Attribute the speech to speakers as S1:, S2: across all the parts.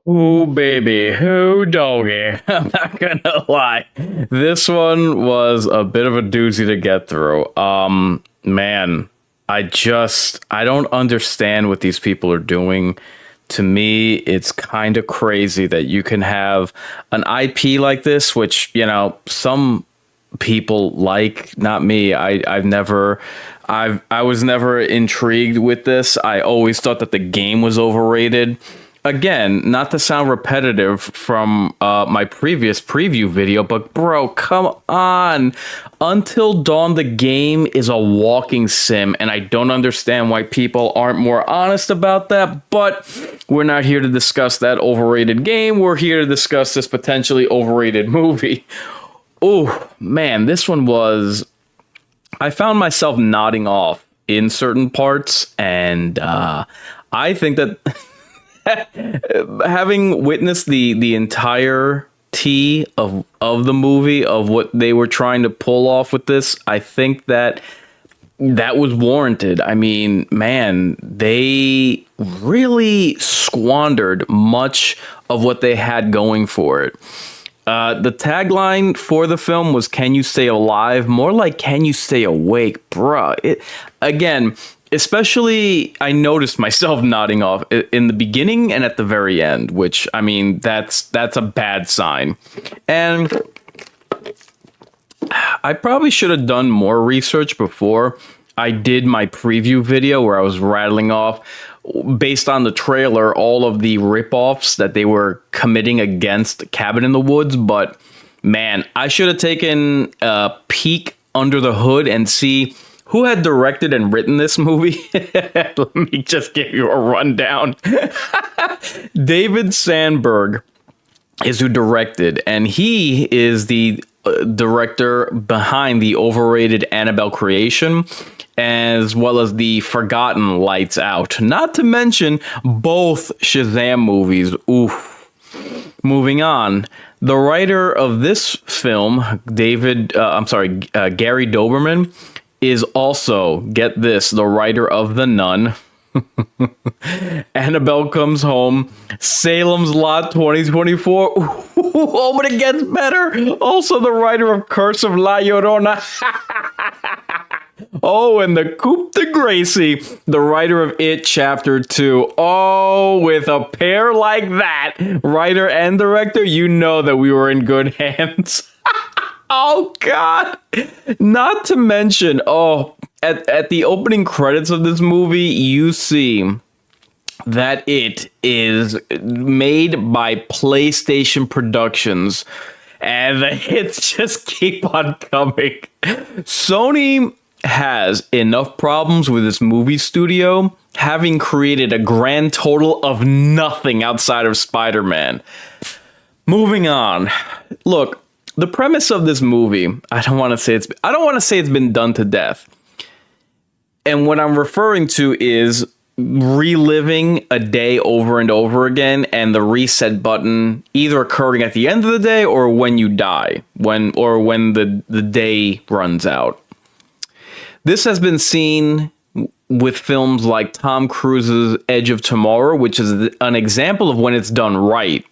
S1: Ooh, baby, who doggy? I'm not gonna lie. This one was a bit of a doozy to get through. Man, I don't understand what these people are doing. To me, it's kind of crazy that you can have an IP like this, which, some people like, not me. I was never intrigued with this. I always thought that the game was overrated. Again, not to sound repetitive from my previous preview video, but bro, come on. Until Dawn, the game is a walking sim, and I don't understand why people aren't more honest about that, but we're not here to discuss that overrated game. We're here to discuss this potentially overrated movie. Oh, man, this one was. I found myself nodding off in certain parts, and I think that. Having witnessed the entire of the movie of what they were trying to pull off with this, I think that was warranted. I mean, man, they really squandered much of what they had going for it. The tagline for the film was "Can you stay alive?" More like "Can you stay awake?" Bruh. Again, especially I noticed myself nodding off in the beginning and at the very end, which, I mean, that's a bad sign. And I probably should have done more research before I did my preview video where I was rattling off, based on the trailer, all of the ripoffs that they were committing against Cabin in the Woods. But man, I should have taken a peek under the hood and see who had directed and written this movie. Let me just give you a rundown. David Sandberg is who directed, and he is the director behind the overrated Annabelle creation, as well as the forgotten Lights Out. Not to mention both Shazam movies. Oof. Moving on. The writer of this film, Gary Doberman, is also, get this, the writer of The Nun, Annabelle Comes Home, Salem's Lot 2024. Oh, but it gets better. Also the writer of Curse of La Llorona. Oh, and the Coupe de Gracie, the writer of It Chapter 2. Oh, with a pair like that, writer and director, you know that we were in good hands. Oh, God. Not to mention, at the opening credits of this movie, you see that it is made by PlayStation Productions, and the hits just keep on coming. Sony has enough problems with this movie studio, having created a grand total of nothing outside of Spider-Man. Moving on. Look, the premise of this movie, I don't want to say it's been done to death. And what I'm referring to is reliving a day over and over again, and the reset button either occurring at the end of the day or when you die, when the day runs out. This has been seen with films like Tom Cruise's Edge of Tomorrow, which is an example of when it's done right.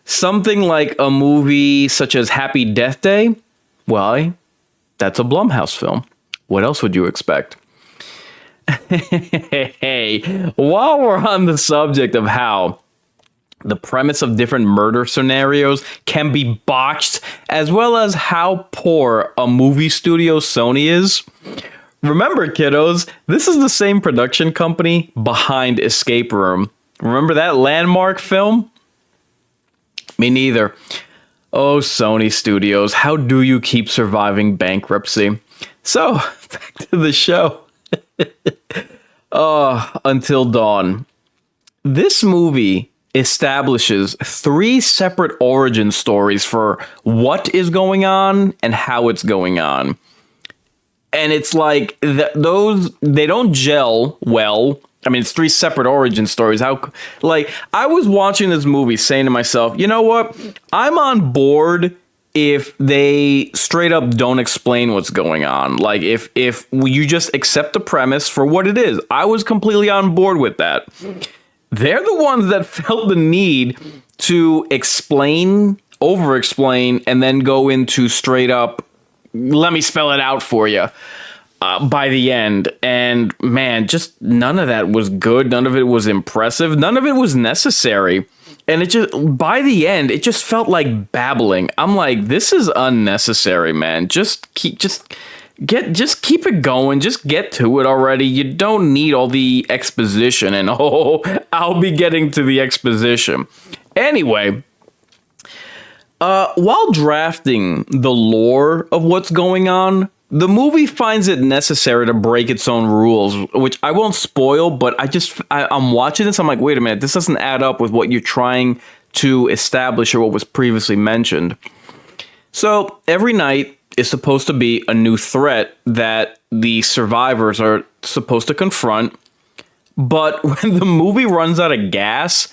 S1: Something like a movie such as Happy Death Day, well, that's a Blumhouse film. What else would you expect? Hey, while we're on the subject of how the premise of different murder scenarios can be botched, as well as how poor a movie studio Sony is, remember, kiddos, this is the same production company behind Escape Room. Remember that landmark film? Me neither. Oh, Sony Studios, how do you keep surviving bankruptcy? So, back to the show. Until Dawn. This movie establishes 3 separate origin stories for what is going on and how it's going on. And it's like, they don't gel well. I mean, it's 3 separate origin stories. I was watching this movie saying to myself, you know what? I'm on board if they straight up don't explain what's going on. Like, if you just accept the premise for what it is. I was completely on board with that. they're the ones that felt the need to explain, over explain, and then go into straight up, let me spell it out for you by the end. And man, just none of that was good. None of it was impressive. None of it was necessary. And it just, by the end, it just felt like babbling. I'm like, this is unnecessary, man. Just keep it going. Just get to it already. You don't need all the exposition. And I'll be getting to the exposition. Anyway, while drafting the lore of what's going on, the movie finds it necessary to break its own rules, which I won't spoil, but I'm watching this, I'm like, wait a minute, this doesn't add up with what you're trying to establish or what was previously mentioned. So every night is supposed to be a new threat that the survivors are supposed to confront, but when the movie runs out of gas,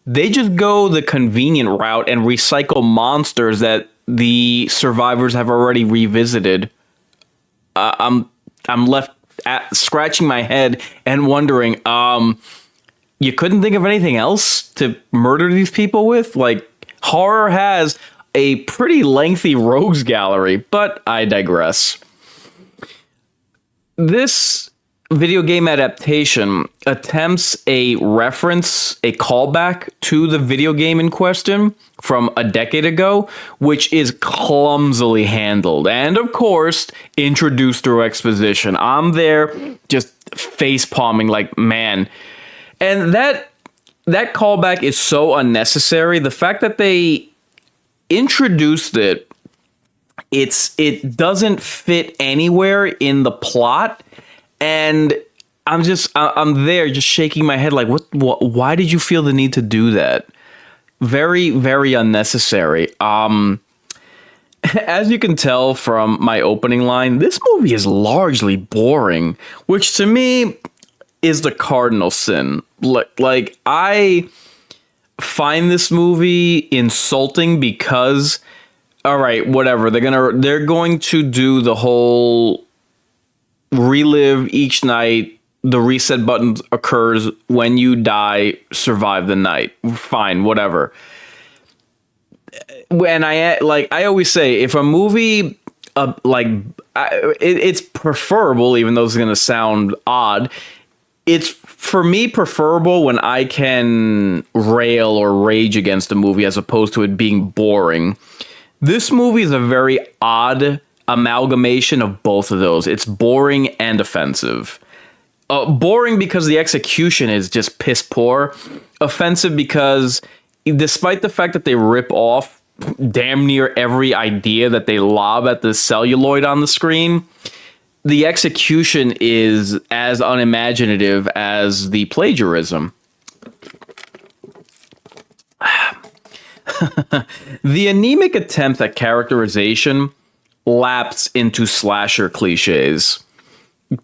S1: they just go the convenient route and recycle monsters that the survivors have already revisited. I'm left scratching my head and wondering, you couldn't think of anything else to murder these people with? Like, horror has a pretty lengthy rogues gallery, but I digress. This video game adaptation attempts a callback to the video game in question from a decade ago, which is clumsily handled. And of course, introduced through exposition. I'm there just face palming like, man. And that callback is so unnecessary. The fact that they introduced it, it doesn't fit anywhere in the plot. And I'm there just shaking my head like, what, why did you feel the need to do that? Very, very unnecessary. As you can tell from my opening line, this movie is largely boring, which to me is the cardinal sin. Like, I find this movie insulting because, all right, whatever, they're going to do the whole relive each night. The reset button occurs when you die, survive the night. Fine, whatever. When I always say, if a movie, it's preferable, even though it's going to sound odd, it's for me preferable when I can rail or rage against a movie as opposed to it being boring. This movie is a very odd amalgamation of both of those. It's boring and offensive. Boring because the execution is just piss poor. Offensive because despite the fact that they rip off damn near every idea that they lob at the celluloid on the screen, the execution is as unimaginative as the plagiarism. The anemic attempt at characterization lapse into slasher cliches.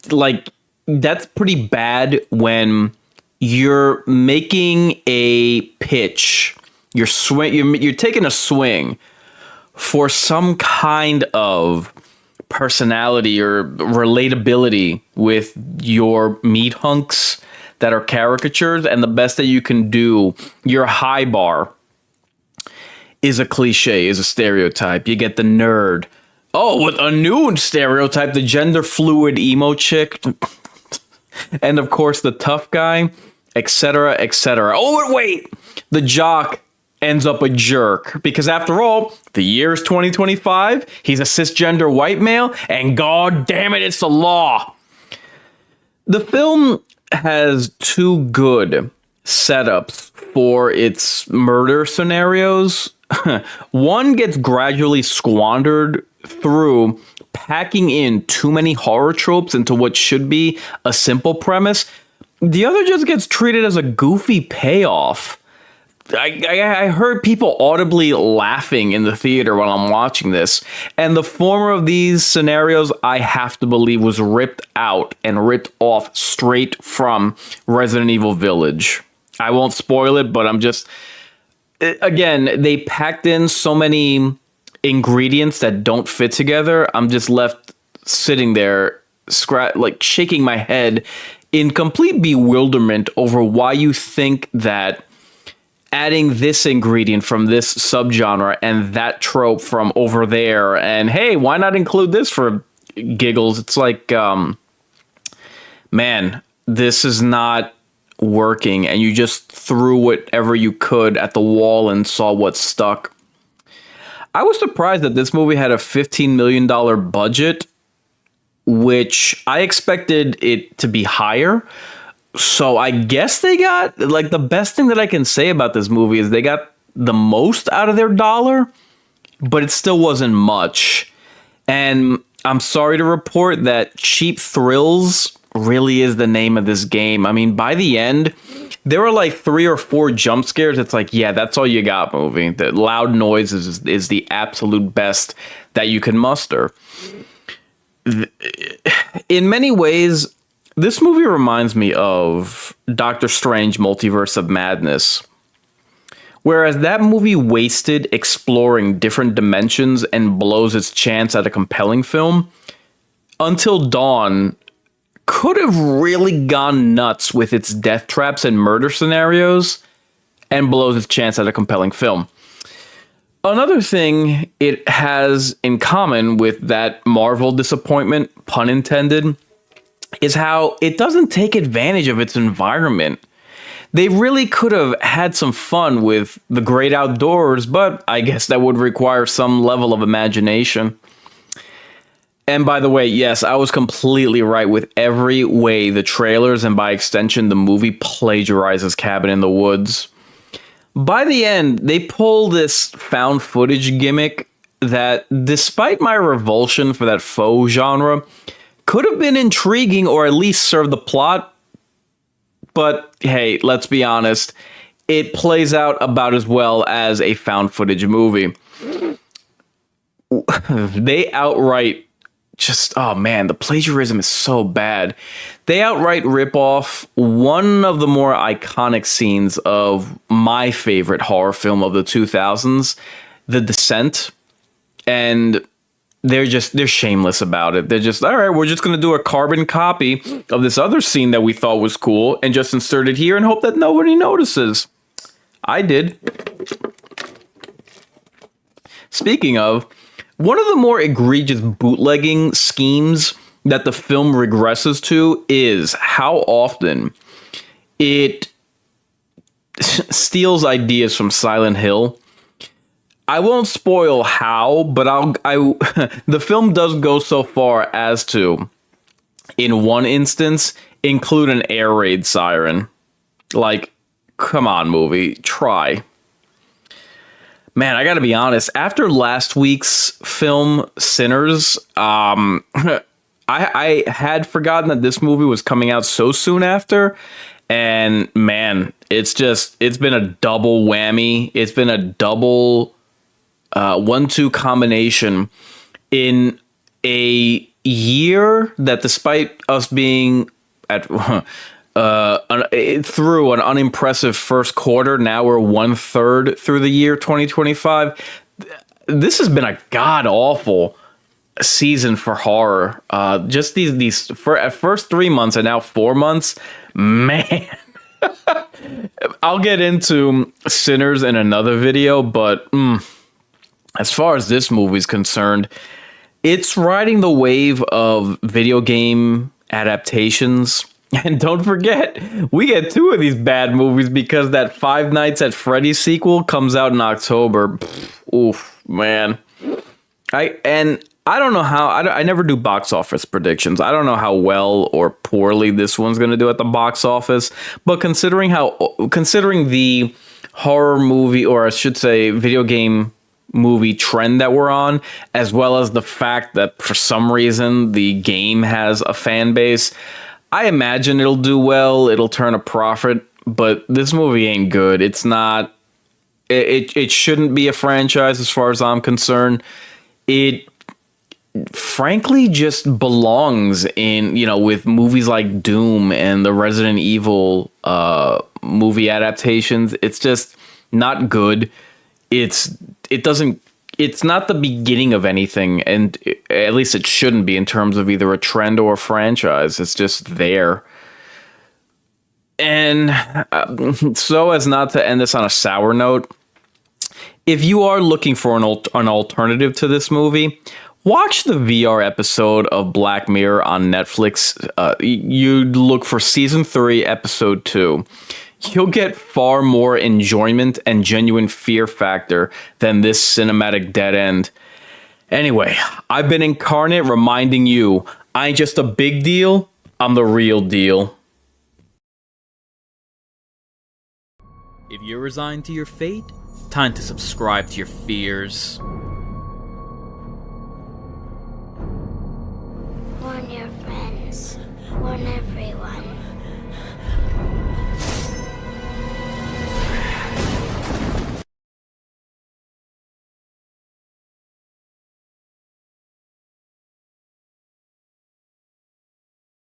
S1: Like, that's pretty bad when you're making a pitch, you're taking a swing for some kind of personality or relatability with your meat hunks that are caricatures, and the best that you can do, your high bar, is a cliche, is a stereotype. You get the nerd. Oh, with a new stereotype, the gender fluid emo chick. And of course, the tough guy, etc., etc. Oh, but wait! The jock ends up a jerk. Because after all, the year is 2025, he's a cisgender white male, and god damn it, it's the law. The film has two good setups for its murder scenarios. One gets gradually squandered through packing in too many horror tropes into what should be a simple premise. The other just gets treated as a goofy payoff. I heard people audibly laughing in the theater while I'm watching this, and the former of these scenarios I have to believe was ripped out and ripped off straight from Resident Evil Village. I won't spoil it, but I'm just... Again, they packed in so many ingredients that don't fit together. I'm just left sitting there, shaking my head in complete bewilderment over why you think that adding this ingredient from this subgenre and that trope from over there, and hey, why not include this for giggles? It's like, man, this is not working, and you just threw whatever you could at the wall and saw what stuck. I was surprised that this movie had a $15 million budget, which I expected it to be higher. So I guess they got, like, the best thing that I can say about this movie is they got the most out of their dollar, but it still wasn't much. And I'm sorry to report that cheap thrills really is the name of this game. I mean, by the end, there were like 3 or 4 jump scares. It's like, yeah, that's all you got, movie. The loud noise is the absolute best that you can muster. In many ways, this movie reminds me of Doctor Strange Multiverse of Madness. Whereas that movie wasted exploring different dimensions and blows its chance at a compelling film, Until Dawn could have really gone nuts with its death traps and murder scenarios and blows its chance at a compelling film. Another thing it has in common with that Marvel disappointment, pun intended, is how it doesn't take advantage of its environment. They really could have had some fun with the great outdoors, but I guess that would require some level of imagination. And by the way, yes, I was completely right with every way the trailers and by extension the movie plagiarizes Cabin in the Woods. By the end, they pull this found footage gimmick that, despite my revulsion for that faux genre, could have been intriguing or at least served the plot. But hey, let's be honest, it plays out about as well as a found footage movie. They outright just, oh man, the plagiarism is so bad. They outright rip off one of the more iconic scenes of my favorite horror film of the 2000s, The Descent. And they're shameless about it. They're just, all right, we're just going to do a carbon copy of this other scene that we thought was cool and just insert it here and hope that nobody notices. I did. Speaking of, one of the more egregious bootlegging schemes that the film regresses to is how often it steals ideas from Silent Hill. I won't spoil how, but the film does go so far as to, in one instance, include an air raid siren. Like, come on, movie, try. Man, I gotta be honest, after last week's film, Sinners, I had forgotten that this movie was coming out so soon after, and man, it's been a double whammy. It's been a double 1-2 combination in a year that, despite us being at through an unimpressive first quarter, now we're 1/3 through the year 2025. This has been a god awful season for horror. Just these first 3 months and now 4 months, man. I'll get into Sinners in another video, but as far as this movie's concerned, it's riding the wave of video game adaptations. And don't forget, we get 2 of these bad movies because that Five Nights at Freddy's sequel comes out in October. Oof, man. I don't know how, I never do box office predictions. I don't know how well or poorly this one's going to do at the box office. But considering the horror movie, or I should say video game movie trend that we're on, as well as the fact that for some reason the game has a fan base, I imagine it'll do well, it'll turn a profit, but this movie ain't good. It's not, it shouldn't be a franchise as far as I'm concerned. It frankly just belongs in, with movies like Doom and the Resident Evil movie adaptations. It's just not good. It's not the beginning of anything, and at least it shouldn't be in terms of either a trend or a franchise. It's just there. And so as not to end this on a sour note, if you are looking for an alternative to this movie, watch the VR episode of Black Mirror on Netflix. You look for season 3, episode 2. You'll get far more enjoyment and genuine fear factor than this cinematic dead end. Anyway, I've been Incarnate reminding you, I ain't just a big deal, I'm the real deal. If you're resigned to your fate, time to subscribe to your fears.
S2: Warn your friends. Warn everyone.